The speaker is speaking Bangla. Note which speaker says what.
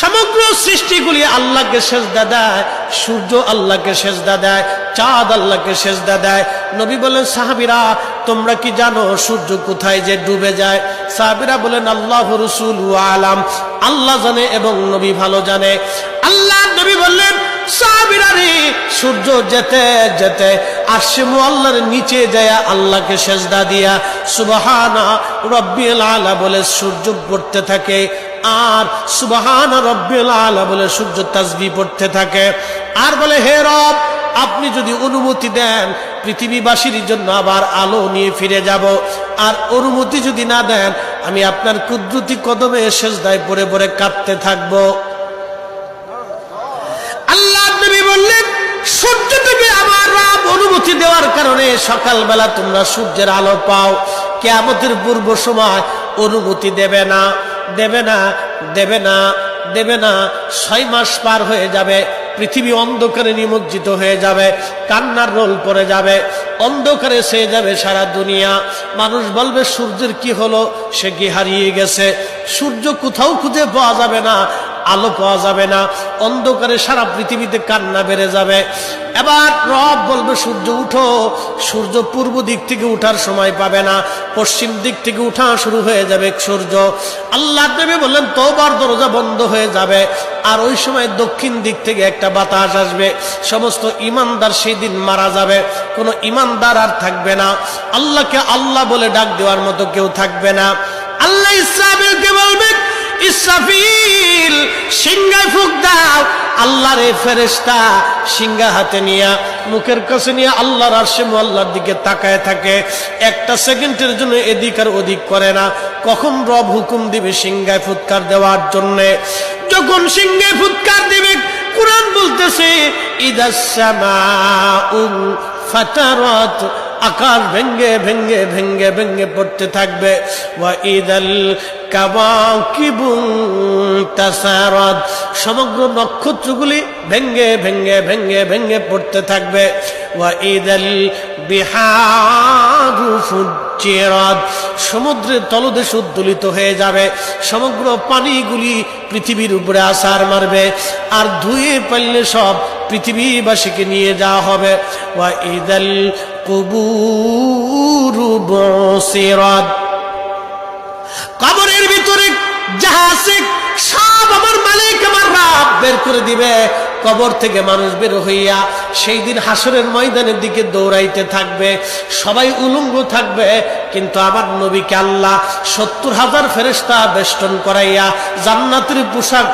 Speaker 1: সমগ্র সৃষ্টিগুলি আল্লাহকে সেজদা দেয়, সূর্য আল্লাহকে সেজদা দেয়, চাঁদ আল্লাহকে সেজদা দেয়। নবী বলেন, সাহাবীরা তোমরা কি জানো সূর্য কোথায় যে ডুবে যায়? সাহাবীরা বলেন, আল্লাহু রাসূলু আলাম, আল্লাহ জানে এবং নবী ভালো জানে। আল্লাহ নবী বললেন, সাহাবীরা রে, সূর্য যেতে যেতে আরশে মুআল্লার নিচে যায় আল্লাহকে সেজদা দিয়া সুবহানা রাব্বিল আলা বলে সূর্য পড়তে থাকে, আর সুবহান রাব্বিল আলা বলে সূর্য তাসবিহ পড়তে থাকে, আর বলে, হে রব, আপনি যদি অনুমতি দেন পৃথিবীবাসীর জন্য আবার আলো নিয়ে ফিরে যাব, আর অনুমতি যদি না দেন আমি আপনার কুদরতি কদমে সেজদায় পড়ে পড়ে কাঁদতে থাকব। আল্লাহ নবী বললেন, সূর্য থেকে আমার রব অনুমতি দেওয়ার কারণে সকালবেলা তোমরা সূর্যের আলো পাও। কিয়ামতের পূর্ব সময় অনুমতি দেবে না, দেবে না, দেবে না, দেবে না। 6 মাস পার হয়ে যাবে, পৃথিবী অন্ধকারে নিমজ্জিত হয়ে যাবে, কান্নার রোল পড়ে যাবে, অন্ধকারে ছেয়ে যাবে সারা দুনিয়া। মানুষ বলবে, সূর্যের কি হলো? সে কি হারিয়ে গেছে? সূর্য কোথাও খুঁজে পাওয়া যাবে না, আলো পাওয়া যাবে না, অন্ধকারে সারা পৃথিবীতে কান্না বেড়ে যাবে। এবার রব বলবে, সূর্য উঠো। সূর্য পূর্ব দিক থেকে উঠার সময় পাবে না, পশ্চিম দিক থেকে উঠা শুরু হয়ে যাবে সূর্য। আল্লাহ নবী বললেন, তওবার দরজা বন্ধ হয়ে যাবে, আর ওই সময় দক্ষিণ দিক থেকে একটা বাতাস আসবে। সমস্ত ইমানদার সেই দিন মারা যাবে, কোনো ইমানদার আর থাকবে না, আল্লাহকে আল্লাহ বলে ডাক দেওয়ার মতো কেউ থাকবে না। আল্লাহ ইসরাফিলকে বলবেন, ইসরাফিল সিংহায় ফুঁক দাও। আল্লাহর এই ফেরেশতা সিংহা হাতে নিয়ে মুখের কাছে নিয়ে আল্লাহর আরশে মুআল্লার দিকে তাকায় থাকে, একটা সেকেন্ডের জন্য এদিক আর ওদিক করে না। কখন রব হুকুম দিবে সিংহায় ফুৎকার দেওয়ার জন্য, যখন সিংহায় ফুৎকার দিবে, কুরআন বলতেছে, ইদাস সামাউ ফাতারাত, আকাশ ভেঙ্গে ভেঙ্গে ভেঙ্গে ভেঙ্গে পড়তে থাকবে। ওয়া ইদাল কাওয়াকিবু তাসারাত, সমগ্র নক্ষত্রগুলি ভেঙ্গে ভেঙ্গে ভেঙ্গে ভেঙ্গে পড়তে থাকবে। ওয়া ইদাল বিহারু ফুজ্জিরাত, সমুদ্রের তলদেশ উদ্দোলিত হয়ে যাবে, সমগ্র পানিগুলি পৃথিবীর উপরে আছাড় মারবে, আর ধুয়ে পারলে সব পৃথিবীবাসীকে নিয়ে যাওয়া হবে। ওয়া ইদাল কুবুরু বুসিরাত, কবরের ভিতরে যাহা আছে সব আমার মালিক আমার রব বের করে দিবে। কবর থেকে মানুষ বের হইয়া সেই দিন হাসরের ময়দানের দিকে দৌড়াইতে থাকবে, সবাই উলঙ্গ থাকবে, কিন্তু আমার নবীকে আল্লাহ 70,000 ফেরেশতা বেষ্টন করাইয়া জান্নাতের পোশাক